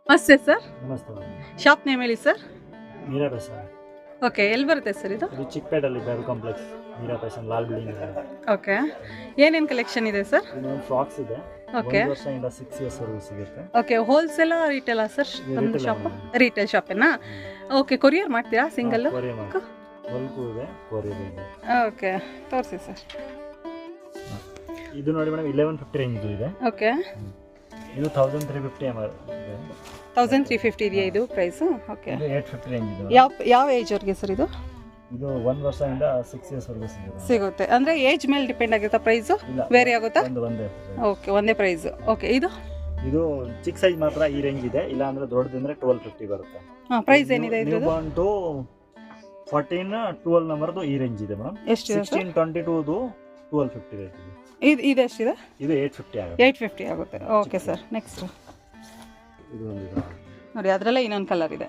ನಮಸ್ತೆ ಸರ್. ನಮಸ್ತೆ. Shop name ಹೇಳಿ ಸರ್. ಮೀರಾ ಫ್ಯಾಷನ್. ಓಕೆ, ಎಲ್ಲಿ ಬರುತ್ತೆ ಸರ್ ಇದು? ಇದು ಚಿಕ್ಕಪೇಟೆಯಲ್ಲಿ ಬೇರು complex Meera fashion Lal building ಇದೆ. ಓಕೆ, ಏನೇನು ಕಲೆಕ್ಷನ್ ಇದೆ ಸರ್? ಇನ್ನೊಂದು ಫ್ರಾಕ್ಸ್ ಇದೆ. ಓಕೆ, 1 ವರ್ಷದಿಂದ 6 ಇಯರ್ಸ್ ವರೆಗೂ ಸಿಗುತ್ತೆ. ಓಕೆ, ಹೋಲ್ಸೇಲಾ ರಿಟೇಲಾ ಸರ್? ಒಂದು ಶಾಪ್ ರಿಟೇಲ್ ಶಾಪೇನಾ? ಓಕೆ, ಕೊರಿಯರ್ ಮಾಡ್ತೀರಾ ಸಿಂಗಲ್? ಹೊಲ್ಕು ಇದೆ, ಕೊರಿಯರ್ ಇದೆ. ಓಕೆ, ತೋರಿಸಿ ಸರ್. ಇದು ನೋಡಿ ಮೇಡಮ್ 1150 ರೇಂಜ್ ಇದೆ. ಓಕೆ, ಇದು 1350 ml ಇದೆ. 1350 ಇದೆಯಾ ಇದು ಪ್ರೈಸ್? ಓಕೆ, ಇದು 850 ರೇಂಜ್ ಇದೆ. ಯಾವ ಏಜ್ ಅವ್ರಿಗೆ ಸರ್ ಇದು? ಇದು 1 ವರ್ಷದಿಂದ 6 ಇಯರ್ಸ್ ವರೆಗೂ ಸಿಗುತ್ತೆ. ಅಂದರೆ ಏಜ್ ಮೇಲೆ ಡಿಪೆಂಡ್ ಆಗುತ್ತಾ ಪ್ರೈಸು? ವೇರಿ ಆಗುತ್ತಾ? ಒಂದೇ. ಓಕೆ, ಒಂದೇ ಪ್ರೈಸ್. ಓಕೆ, ಇದು ಚಿಕ್ಕ ಸೈಜ್ ಮಾತ್ರ ಈ ರೇಂಜ್ ಇದೆ. ಇಲ್ಲ ಅಂದ್ರೆ ದೊಡ್ಡದಂದ್ರೆ 1250 ಬರುತ್ತೆ. ಪ್ರೈಸ್ ಏನಿದೆ ಇದು? 14 12 ನಂಬರ್ದು ಈ ರೇಂಜ್ ಇದೆ ಮೇಡಮ್. ಎಷ್ಟಿದೆ? 16 22 1250 ರೇಟ್ ಇದೆ. ಇದು ಎಷ್ಟಿದೆ? ಇದು 850 ಆಗುತ್ತೆ. 850 ಆಗುತ್ತೆ. ಓಕೆ ಸರ್, ನೆಕ್ಸ್ಟ್ ಇದು ಒಂದು ನೋಡಿ, ಅದರಲ್ಲೇ ಇನ್ನೊಂದು ಕಲರ್ ಇದೆ.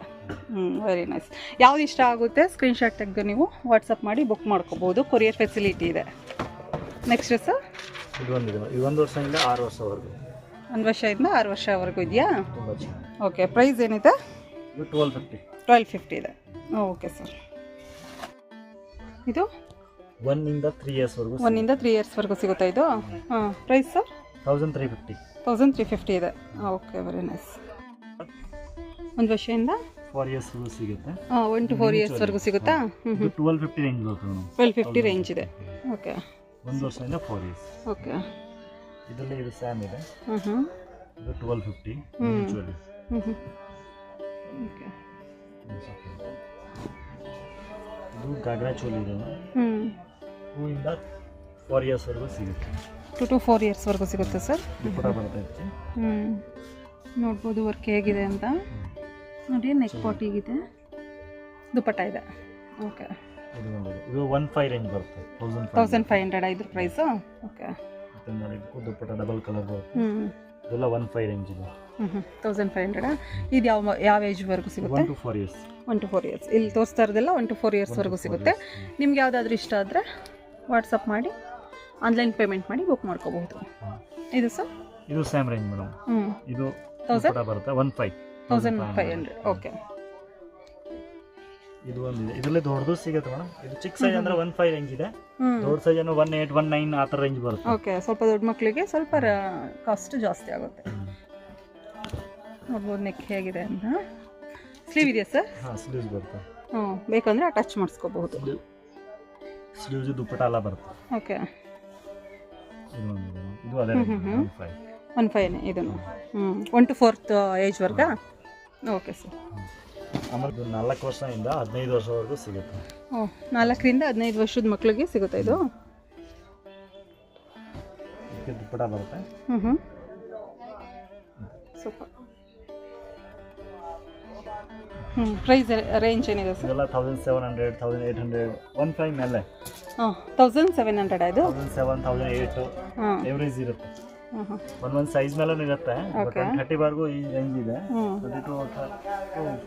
Very nice. ಯಾವ್ದು ಇಷ್ಟ ಆಗುತ್ತೆ ಸ್ಕ್ರೀನ್ಶಾಟ್ ತೆಗೆದು ನೀವು ವಾಟ್ಸಪ್ ಮಾಡಿ ಬುಕ್ ಮಾಡ್ಕೋಬೋದು. ಕೊರಿಯರ್ ಫೆಸಿಲಿಟಿ ಇದೆ. ನೆಕ್ಸ್ಟ್ ಸರ್, ಇದು ಒಂದಿದೆ. ಇದು 1 ವರ್ಷದಿಂದ 6 ವರ್ಷವರೆಗೂ. 1 ವರ್ಷದಿಂದ 6 ವರ್ಷವರೆಗೂ ಇದೆಯಾ? ತುಂಬ ಚೆನ್ನಾಗಿ. ಓಕೆ, ಪ್ರೈಸ್ ಏನಿದೆ? ಇದು 1250. 1250 ಇದೆ. ಓಕೆ ಸರ್, ಇದು 1 ಇಂದ 3 ಇಯರ್ಸ್ ವರೆಗೂ. 1 ಇಂದ 3 ಇಯರ್ಸ್ ವರೆಗೂ ಸಿಗುತ್ತಾ ಇದು? Price sir? 1350. 1350 ಇದೆ. Okay, very nice. 1 ವರ್ಷದಿಂದ 4 ಇಯರ್ಸ್ ವರೆಗೂ ಸಿಗುತ್ತೆ. 1 to 4 ಇಯರ್ಸ್ ವರೆಗೂ ಸಿಗುತ್ತಾ? ಇದು 1250 ರೇಂಜ್ ಬರುತ್ತೆ ಮೇಡಮ್. 1250 ರೇಂಜ್ ಇದೆ. ಓಕೆ, 1 ವರ್ಷದಿಂದ 4 ಇಯರ್ಸ್. ಓಕೆ, ಇದರಲ್ಲಿ ಇದು ಸ್ಯಾಮ್ ಇದೆ. ಇದು 1250 ಮ್ಯೂಚುವಲಿ. ಓಕೆ, ಇದು ಗಾಗ್ರಾ ಚೋಲಿ ಇದೆ. 2 ಇಂದ 4 ಇಯರ್ಸ್ ವರೆಗೂ ಸಿಗುತ್ತೆ. 2 to 4 ಇಯರ್ಸ್ ವರೆಗೂ ಸಿಗುತ್ತೆ ಸರ್. ಕೂಡ ಬರ್ತಾ ಇರುತ್ತೆ. ನೋಡ್ಬೋದು ವರ್ಕ್ ಹೇಗಿದೆ ಅಂತ. ನೋಡಿ, ನೆಕ್ ಪಾಟ್ ಹೀಗಿದೆ, ದುಪಟ್ಟ ಇದೆ. ಓಕೆ, ಇದು 15 ರೇಂಜ್ ಬರುತ್ತೆ. 1500 ಇದ್ರ ಪ್ರೈಸು? ಓಕೆ, ನೋಡಿ, ದುಪಟ್ಟ ಡಬಲ್ ಕಲರ್ ಬರುತ್ತೆ. ಇದೆಲ್ಲ 15 ರೇಂಜ್ ಇದೆ. 1500. ಇದು ಯಾವ ಏಜ್ವರೆಗೂ ಸಿಗುತ್ತೆ? 1 to 4 ಇಯರ್ಸ್. 1 to 4 years. ಇಲ್ಲಿ ತೋರಿಸ್ತಾ ಇರೋದೆಲ್ಲ 1 to 4 ಇಯರ್ಸ್ವರೆಗೂ ಸಿಗುತ್ತೆ. ನಿಮ್ಗೆ ಯಾವುದಾದ್ರೂ ಇಷ್ಟ ಆದರೆ ವಾಟ್ಸಪ್ ಮಾಡಿ ಆನ್ಲೈನ್ ಪೇಮೆಂಟ್ ಮಾಡಿ ಬುಕ್ ಮಾಡ್ಕೋಬಹುದು. ಇದು ಸರ್? ಇದು ಸೇಮ್ ರೇಂಜ್ ಮೇಡಮ್. ಇದು 1000 ಬರುತ್ತೆ. 1500. ಓಕೆ, ಇದು ಒಂದಿದೆ. ಇದರಲ್ಲಿ ದೊಡ್ಡದು ಸಿಗುತ್ತೆ ಮೇಡಮ್. ಇದು ಚಿಕ್ಕ ಸೈಜ್ ಅಂದ್ರೆ 15 ರೇಂಜ್ ಇದೆ. ದೊಡ್ಡ ಸೈಜ್ ಅಂದ್ರೆ 18 19 ಆ ಥರ ರೇಂಜ್ ಬರುತ್ತೆ. ಓಕೆ, ಸ್ವಲ್ಪ ದೊಡ್ಡ ಮಕ್ಕಳಿಗೆ ಸ್ವಲ್ಪ ಕಾಸ್ಟ್ ಜಾಸ್ತಿ ಆಗುತ್ತೆ. ನೋಡ್ಬೋದು ನೆಕ್ ಹೇಗಿದೆ ಅಂತ. ಸ್ಲೀವ್ ಇದೆಯಾ ಸರ್? ಹಾಂ, ಸ್ಲೀವ್ಸ್ ಬರುತ್ತೆ. ಬೇಕಂದ್ರೆ ಅಟ್ಯಾಚ್ ಮಾಡಿಸ್ಕೋಬಹುದು. ಸ್ಲೀವ್ಸ್ ದುಪ್ಪಟ್ಟ ಎಲ್ಲ ಬರುತ್ತೆ. ಓಕೆ, ಇದು ಅದೇ 15 ಇದನ್ನು. 1 to 4th ಏಜ್ವರೆಗೆ. Okay sir. ಆಮೇಲೆ ಇದು 4 ವರ್ಷದಿಂದ 15 ವರ್ಷವರೆಗೂ ಸಿಗುತ್ತೆ. 4ರಿಂದ 15 ವರ್ಷದ ಮಕ್ಕಳಿಗೆ ಸಿಗುತ್ತೆ ಇದು. ಇದಕ್ಕೆ ದುಪ್ಪಟ್ಟ ಬರುತ್ತೆ. ಸೂಪರ್. ಪ್ರೈಸ್ ರೇಂಜ್ ಏನಿದೆ ಸರ್? ಇದೆಲ್ಲ 1700 1800 15 ಮೇಲೆ. 1700 ಇದು? 1700 1800 ಎವರೇಜ್ ಇರುತ್ತೆ. ಒಂದೊಂದು ಸೈಜ್ ಮೇಲೂ ಇರುತ್ತೆ. 30 ವರೆಗೂ ಈ ರೇಂಜ್ ಇದೆ. 32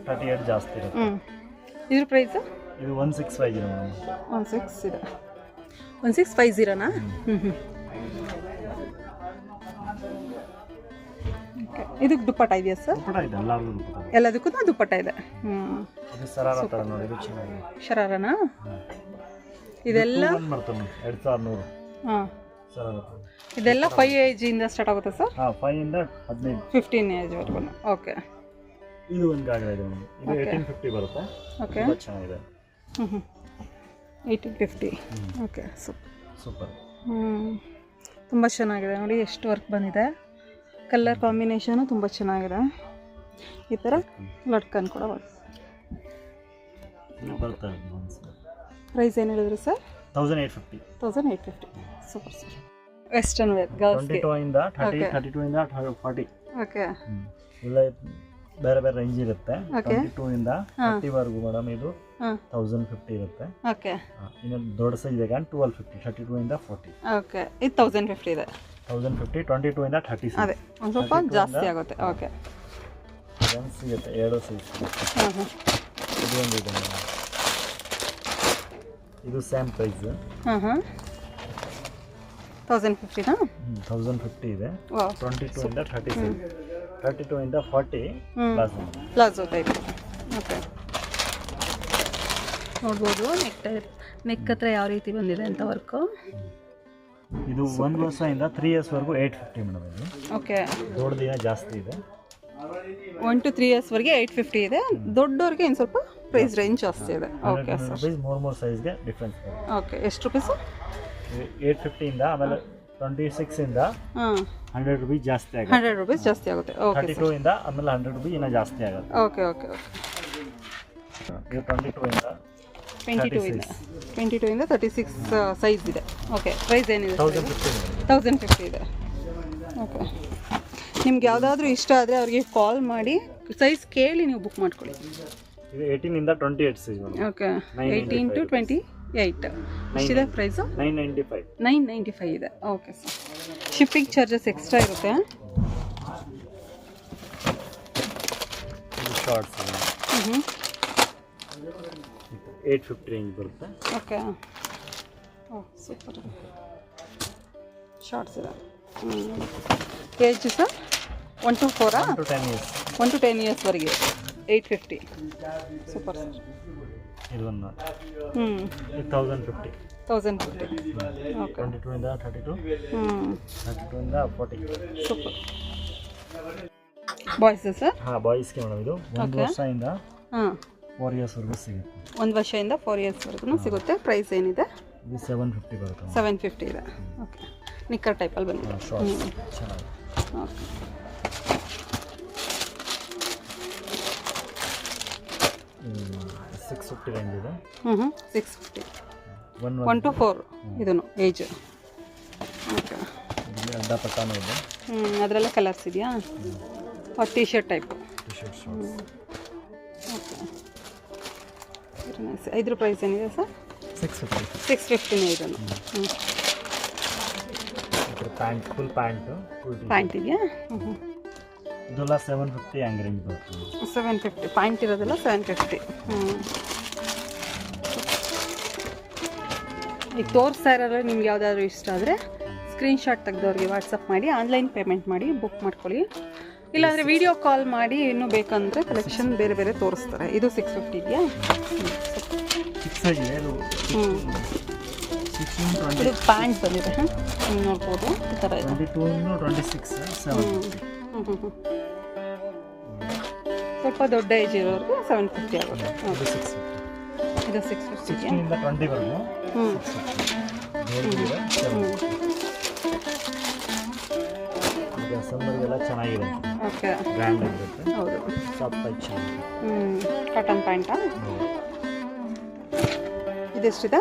38 ಜಾಸ್ತಿ ಇರುತ್ತೆ. ಇದ್ರ ಪ್ರೈಸ್? ಇದು 165 ಇದೆ ಮೇಡಮ್. 16 ಇದೆ. 1650ನಾ? ಇದಕ್ಕೆ ದುಪ್ಪಟ್ಟ ಇದೆಯಾ ಸರ್? ದುಪ್ಪಟ್ಟ ಇದೆ, ಎಲ್ಲರಿಗೂ ದುಪ್ಪಟ್ಟ. ಎಲ್ಲದಕ್ಕೂ ದುಪ್ಪಟ್ಟ ಇದೆ. ಇದು ಸರಾರ ಥರ ನೋಡಿ, ಇದು ಚೆನ್ನಾಗಿದೆ. ಶರಾರನಾ? ಇದೆಲ್ಲ ಬರ್ತದೆ 2100. ಸರಾರ. ಇದೆಲ್ಲ 5 ಏಜಿಂದ ಸ್ಟಾರ್ಟ್ ಆಗುತ್ತೆ ಸರ್? 5 ಇಂದ 15 ಏಜ್ವರೆಗೂ. ಓಕೆ, ಇದು ಒಂದು ಗಾಗ್ರಾ ಇದೆ ಮೇಡಮ್. ಇದು 1850 ಬರುತ್ತೆ. ಓಕೆ, ತುಂಬ ಚೆನ್ನಾಗಿದೆ. 1850. Okay, super. ತುಂಬ ಚೆನ್ನಾಗಿದೆ ನೋಡಿ, ಎಷ್ಟು ವರ್ಕ್ ಬಂದಿದೆ. ಕಲರ್ ಕಾಂಬಿನೇಷನು ತುಂಬ ಚೆನ್ನಾಗಿದೆ. ಈ ಥರ ಲಟ್ಕನ್ ಕೂಡ ಬರ್ತದೆ. ಪ್ರೈಸ್ ಏನು ಹೇಳಿದ್ರಿ sir? 1850. 1850. Super sir. Western wear ಗರ್ಲ್ಸ್ಗೆ 22 ಇಂದ 30 32 ಇಂದ 40. ಓಕೆ, ಇಲ್ಲ ಬೇರೆ ಬೇರೆ ರೇಂಜ್ ಇರುತ್ತೆ. 22 ಇಂದ 30 ವರೆಗೂ ಮೇಡಮ್ ಇದು 1050 ಇರುತ್ತೆ. ಓಕೆ, ಇನ್ನು ದೊಡ್ಡ ಸೈಜ್ ಇದೆ 1250 32 ಇಂದ 40. ಓಕೆ, ಇದು 1050 ಇದೆ. 1050 22 ಇಂದ 30. ಅದೇ ಒಂದು ಸ್ವಲ್ಪ ಜಾಸ್ತಿ ಆಗುತ್ತೆ. ಓಕೆ, ಸಿಗುತ್ತೆ 2 ಸೈಜ್. ಇದು ಒಂದು ಇದೆ ಮೇಡಮ್. ಇದು ಸೇಮ್ ಪ್ರೈಸ್. ಹಾಂ ಹಾಂ 1050ನಾ? 1050 ಇದೆ. ವಾವ್ 22 ಇಂದ 36, 32 ಇಂದ 40 ಪ್ಲಾಜೋ. Palazzo type. ಓಕೆ, ನೋಡ್ಬೋದು ನೆಕ್ ಹತ್ರ ಯಾವ ರೀತಿ ಬಂದಿದೆ ಅಂತ ವರ್ಕು. ಇದು 1 ವರ್ಷದಿಂದ 3 ಇಯರ್ಸ್ ವರೆಗೂ 850 ಮೇಡಮ್. ಇದು ಓಕೆ, ದೊಡ್ಡದಿನ ಜಾಸ್ತಿ ಇದೆ. 1 to 3 years ವರೆಗೆ 850 ಇದೆ. ದೊಡ್ಡವ್ರಿಗೆ ಇನ್ನು ಸ್ವಲ್ಪ ಪ್ರೈಸ್ ರೇಂಜ್ ಜಾಸ್ತಿ ಇದೆ. ಓಕೆ ಸರ್, ಮೂರು ಸೈಜ್ಗೆ ಡಿಫ್ರೆನ್ಸ್ ಇದೆ. ಓಕೆ, ಎಷ್ಟು ರುಪೀಸು? 850 ಇಂದ ಆಮೇಲೆ 26 ಇಂದ ಹಾಂ 100 ರೂಪೀಸ್ ಜಾಸ್ತಿ ಆಗುತ್ತೆ. 100 ರೂಪೀಸ್ ಜಾಸ್ತಿ ಆಗುತ್ತೆ. ಓಕೆ 32 ಇಂದ ಆಮೇಲೆ 100 ರೂಪೀಸ್ ಇನ್ನೂ ಜಾಸ್ತಿ ಆಗುತ್ತೆ. Okay okay okay. ಇದು 22 ಇಂದ 22 ಇಂದ 36 ಸೈಜ್ ಇದೆ. ಓಕೆ, ಪ್ರೈಸ್ ಏನಿದೆ? 1050 ಇದೆ. ಓಕೆ, ನಿಮ್ಗೆ ಯಾವುದಾದ್ರೂ ಇಷ್ಟ ಆದರೆ ಅವ್ರಿಗೆ ಕಾಲ್ ಮಾಡಿ ಸೈಜ್ ಕೇಳಿ ನೀವು ಬುಕ್ ಮಾಡ್ಕೊಳ್ಳಿ. ಇದು 18 ಇಂದ 28 ಸೈಜ್ ಮೇಡಮ್. ಓಕೆ, 18 to 28 ಎಷ್ಟಿದೆ ಪ್ರೈಸು? 995 ಇದೆ. Okay sir, shipping charges extra ಇರುತ್ತೆ. ಇದು ಶಾರ್ಟ್ಸ್ 850 ರೇಂಜ್ ಬರುತ್ತೆ. ಓಕೆ, ಓ ಸೂಪರ್, ಶಾರ್ಟ್ಸ್ ಇದೆ. Age sir 1 to 4 1 to 10 years. 1 to 10 ಇಯರ್ಸ್ವರೆಗೆ 850. Super sir. ಇದು ಒಂದು 1050. 1050. ಓಕೆ, 22 ಇಂದ 32, 32 ಇಂದ 40. ಸೂಪರ್. Boys sir? ಹಾಂ, ಬಾಯ್ಸ್ಗೆ ಮೇಡಮ್. ಇದು 1 ವರ್ಷದಿಂದ 4 ಇಯರ್ಸ್ ವರೆಗೂ ಸಿಗುತ್ತೆ. 1 ವರ್ಷದಿಂದ 4 ಇಯರ್ಸ್ವರೆಗೂ ಸಿಗುತ್ತೆ. ಪ್ರೈಸ್ ಏನಿದೆ? ಇದು 750 ಬರುತ್ತೆ. 750 ಇದೆ. ಓಕೆ, ನಿಕ್ಕರ್ ಟೈಪಲ್ಲಿ ಬಂದಿದೆ. ಚೆನ್ನಾಗಿ. ಓಕೆ, 650 ರೇಂಜ್ ಇದೆ. 650. 1 to 4 ಇದನ್ನು ಏಜ್. ಓಕೆ, ಇಲ್ಲಿ ಅಡ್ಡ ಪಟ್ಟಾನು ಇದೆ. ಅದರಲ್ಲೇ ಕಲರ್ಸ್ ಇದೆಯಾ? T shirt type. T shirt shorts. Okay, very nice. ಇದ್ರ ಪ್ರೈಸ್ ಏನಿದೆ ಸರ್? 650 ಇದನ್ನು. ಪ್ಯಾಂಟ್, ಫುಲ್ ಪ್ಯಾಂಟು, ಪ್ಯಾಂಟ್ ಇದೆಯಾ? ಇದೆಲ್ಲ 750 ಹಂಗೆ ರೇಂಜ್ ಬರುತ್ತೆ. 750 ಪ್ಯಾಂಟ್ ಇರೋದೆಲ್ಲ 750. ಈಗ ತೋರಿಸ್ತಾ ಇರೋಲ್ಲ, ನಿಮ್ಗೆ ಯಾವುದಾದ್ರೂ ಇಷ್ಟ ಆದರೆ ಸ್ಕ್ರೀನ್ಶಾಟ್ ತೆಗೆದವ್ರಿಗೆ ವಾಟ್ಸಪ್ ಮಾಡಿ ಆನ್ಲೈನ್ ಪೇಮೆಂಟ್ ಮಾಡಿ ಬುಕ್ ಮಾಡ್ಕೊಳ್ಳಿ. ಇಲ್ಲಾಂದರೆ ವಿಡಿಯೋ ಕಾಲ್ ಮಾಡಿ ಇನ್ನೂ ಬೇಕಂದರೆ ಕಲೆಕ್ಷನ್ ಬೇರೆ ಬೇರೆ ತೋರಿಸ್ತಾರೆ. ಇದು 650 ಇದೆಯಾ? ಇದು ಪ್ಯಾಂಟ್ ಬಂದಿದೆ. ನೀವು ನೋಡ್ಬೋದು, ಈ ಥರ ಇದೆ. 22-26 ಸ್ವಲ್ಪ ದೊಡ್ಡ ಏಜ್ ಇರೋರಿಗೆ 750 ಆಗುತ್ತೆ. ಇದು 650 ಇಂದ 20 ವರೆಗೂ. ಈಗ ಸಮ್ಮರ್ಗೆಲ್ಲ ಚೆನ್ನಾಗಿದೆ. ಓಕೆ, ಬ್ರ್ಯಾಂಡ್ ಆಗಿರುತ್ತೆ. ಹೌದು, ಸಾಫ್ಟ್ ಟೈಪ್ ಚೆನ್ನಾಗಿದೆ. ಕಾಟನ್ ಪ್ಯಾಂಟಾ? ಇದೆಷ್ಟಿದೆ?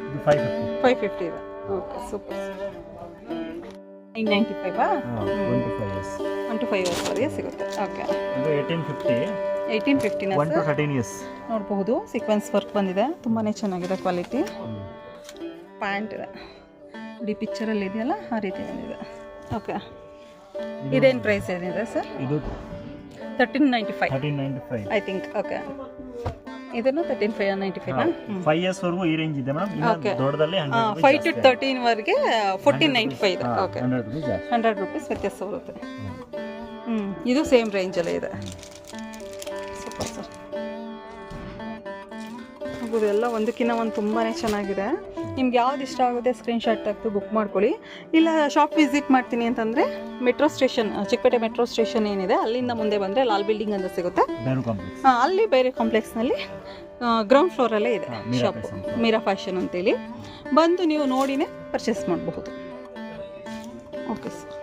ಇದು 550 ಇದೆ. Okay, super. 995 1 to 5 years. 1 to 5 yearsವರೆಗೆ ಸಿಗುತ್ತೆ. ಓಕೆ, ಇದು 1850 1 to 13 years. ನೋಡಬಹುದು, ಸೀಕ್ವೆನ್ಸ್ ವರ್ಕ್ ಬಂದಿದೆ. ತುಂಬಾ ಚೆನ್ನಾಗಿದೆ ಕ್ವಾಲಿಟಿ. ಪ್ಯಾಂಟ್ ಇದೆ ನೋಡಿ, ಪಿಕ್ಚರಲ್ಲಿ ಇದೆಯಲ್ಲ ಆ ರೀತಿ ಬಂದಿದೆ. ಓಕೆ, ಇದೇನು ಪ್ರೈಸ್ ಏನಿದೆ ಸರ್? ಇದು 1395 ಐ ಥಿಂಕ್. ಓಕೆ, ಇದನ್ನು 1395 5 ಇಯರ್ಸ್ ವರೆಗೂ ಈ ರೇಂಜ್ ಇದೆ ಮೇಡಮ್. ಓಕೆ, ದೊಡ್ಡದಲ್ಲಿ 5 to 13 ವರೆಗೆ 1495 ಇದೆ. ಓಕೆ, 100 ರೂಪೀಸ್ ವ್ಯತ್ಯಾಸ ಬರುತ್ತೆ. ಇದು ಸೇಮ್ ರೇಂಜಲ್ಲೇ ಇದೆ. Super sir. ಎಲ್ಲ ಒಂದಕ್ಕಿಂತ ಒಂದು ತುಂಬಾ ಚೆನ್ನಾಗಿದೆ. ನಿಮ್ಗೆ ಯಾವ್ದು ಇಷ್ಟ ಆಗುತ್ತೆ ಸ್ಕ್ರೀನ್ಶಾಟ್ ತೆಗೆದು ಬುಕ್ ಮಾಡ್ಕೊಳ್ಳಿ. ಇಲ್ಲ ಶಾಪ್ ವಿಸಿಟ್ ಮಾಡ್ತೀನಿ ಅಂತಂದರೆ metro station, Chickpete metro station ಏನಿದೆ ಅಲ್ಲಿಂದ ಮುಂದೆ ಬಂದರೆ ಲಾಲ್ ಬಿಲ್ಡಿಂಗ್ ಅಂತ ಸಿಗುತ್ತೆ. ಅಲ್ಲಿ ಬೇರೆ ಕಾಂಪ್ಲೆಕ್ಸ್ನಲ್ಲಿ ಗ್ರೌಂಡ್ ಫ್ಲೋರಲ್ಲೇ ಇದೆ ಶಾಪ್, ಮೀರಾ ಫ್ಯಾಷನ್ ಅಂತೇಳಿ. ಬಂದು ನೀವು ನೋಡಿನೇ ಪರ್ಚೇಸ್ ಮಾಡಬಹುದು. Okay sir.